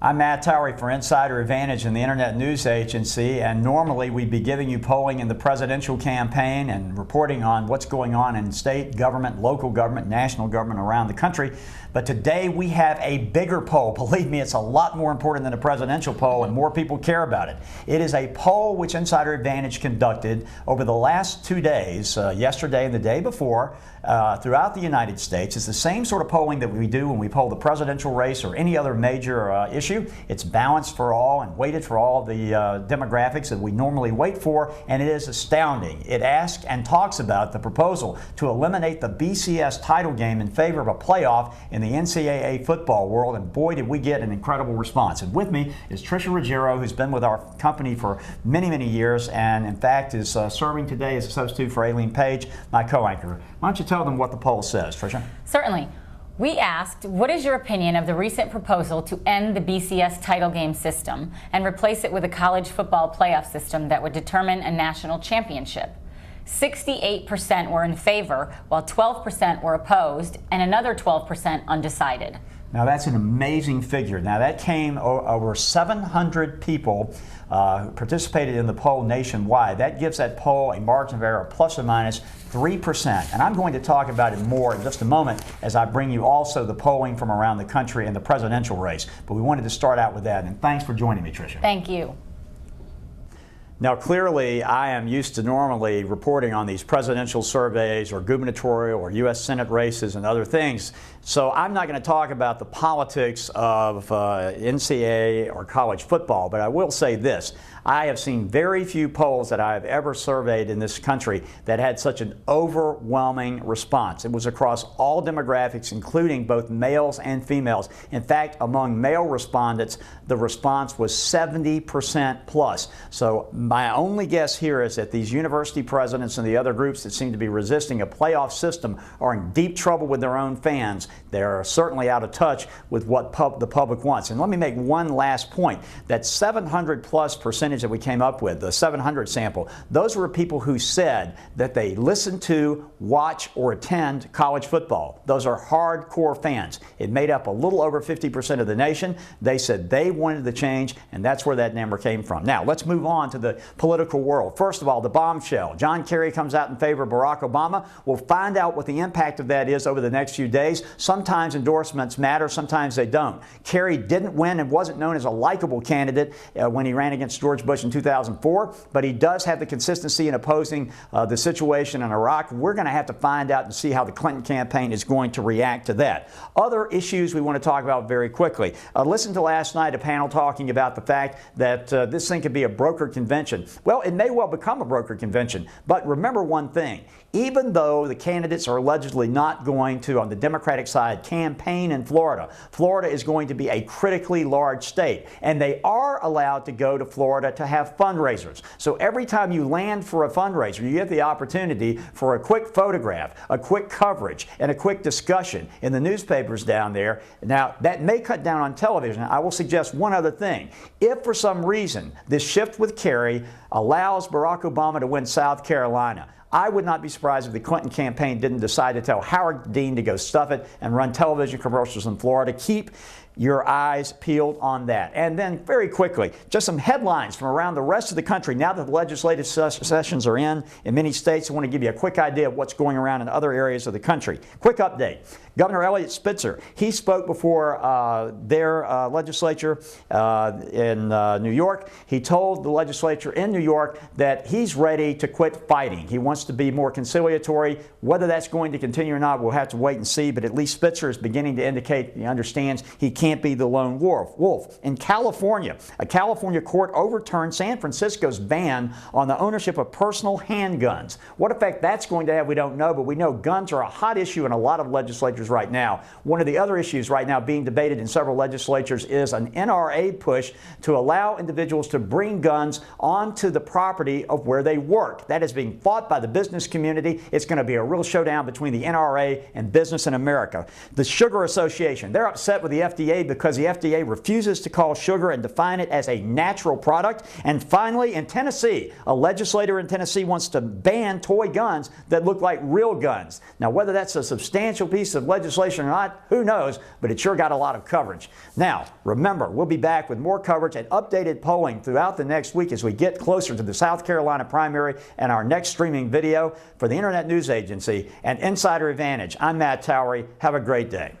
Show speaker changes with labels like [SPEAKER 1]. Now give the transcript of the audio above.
[SPEAKER 1] I'm Matt Towery for Insider Advantage and the Internet News Agency, and normally we'd be giving you polling in the presidential campaign and reporting on what's going on in state government, local government, national government around the country. But today we have a bigger poll. Believe me, it's a lot more important than a presidential poll, and more people care about it. It is a poll which Insider Advantage conducted over the last 2 days, yesterday and the day before, throughout the United States. It's the same sort of polling that we do when we poll the presidential race or any other major issue. It's balanced for all and weighted for all the demographics that we normally wait for, and it is astounding. It asks and talks about the proposal to eliminate the BCS title game in favor of a playoff in the NCAA football world, and boy did we get an incredible response. And with me is Tricia Ruggiero, who's been with our company for many, many years, and in fact is serving today as a substitute for Aileen Page, my co-anchor. Why don't you tell them what the poll says, Tricia?
[SPEAKER 2] Certainly. We asked, what is your opinion of the recent proposal to end the BCS title game system and replace it with a college football playoff system that would determine a national championship? 68% were in favor, while 12% were opposed, and another 12% undecided.
[SPEAKER 1] Now that's an amazing figure. Now that came over 700 people participated in the poll nationwide. That gives that poll a margin of error of plus or minus 3%. And I'm going to talk about it more in just a moment as I bring you also the polling from around the country and the presidential race. But we wanted to start out with that. And thanks for joining me, Tricia.
[SPEAKER 2] Thank you.
[SPEAKER 1] Now, clearly, I am used to normally reporting on these presidential surveys or gubernatorial or U.S. Senate races and other things. So I'm not going to talk about the politics of NCAA or college football, but I will say this. I have seen very few polls that I have ever surveyed in this country that had such an overwhelming response. It was across all demographics, including both males and females. In fact, among male respondents, the response was 70% plus. So my only guess here is that these university presidents and the other groups that seem to be resisting a playoff system are in deep trouble with their own fans. They're certainly out of touch with what the public wants. And let me make one last point. That 700 plus percentage that we came up with, the 700 sample, those were people who said that they listen to, watch, or attend college football. Those are hardcore fans. It made up a little over 50% of the nation. They said they wanted the change, and that's where that number came from. Now, let's move on to the political world. First of all, the bombshell. John Kerry comes out in favor of Barack Obama. We'll find out what the impact of that is over the next few days. Sometimes endorsements matter, sometimes they don't. Kerry didn't win and wasn't known as a likable candidate when he ran against George Bush in 2004, but he does have the consistency in opposing the situation in Iraq. We're going to have to find out and see how the Clinton campaign is going to react to that. Other issues we want to talk about very quickly. Listen to last night a panel talking about the fact that this thing could be a broker convention. Well, it may well become a broker convention, but remember one thing. Even though the candidates are allegedly not going to, on the Democratic side, campaign in Florida, Florida is going to be a critically large state, and they are allowed to go to Florida to have fundraisers. So every time you land for a fundraiser, you get the opportunity for a quick photograph, a quick coverage, and a quick discussion in the newspapers down there. Now, that may cut down on television. I will suggest one other thing. If for some reason this shift with Kerry allows Barack Obama to win South Carolina, I would not be surprised if the Clinton campaign didn't decide to tell Howard Dean to go stuff it and run television commercials in Florida. Keep your eyes peeled on that. And then very quickly, just some headlines from around the rest of the country. Now that the legislative sessions are in many states, I want to give you a quick idea of what's going around in other areas of the country. Quick update. Governor Elliott Spitzer, he spoke before their legislature in New York. He told the legislature in New York that he's ready to quit fighting. He wants to be more conciliatory. Whether that's going to continue or not, we'll have to wait and see, but at least Spitzer is beginning to indicate he understands he can't be the lone wolf. In California, a California court overturned San Francisco's ban on the ownership of personal handguns. What effect that's going to have, we don't know, but we know guns are a hot issue in a lot of legislatures right now. One of the other issues right now being debated in several legislatures is an NRA push to allow individuals to bring guns onto the property of where they work. That is being fought by the business community. It's going to be a real showdown between the NRA and business in America. The Sugar Association, they're upset with the FDA FDA because the FDA refuses to call sugar and define it as a natural product. And finally, in Tennessee, a legislator in Tennessee wants to ban toy guns that look like real guns. Now, whether that's a substantial piece of legislation or not, who knows, but it sure got a lot of coverage. Now, remember, we'll be back with more coverage and updated polling throughout the next week as we get closer to the South Carolina primary and our next streaming video. For the Internet News Agency and Insider Advantage, I'm Matt Towery. Have a great day.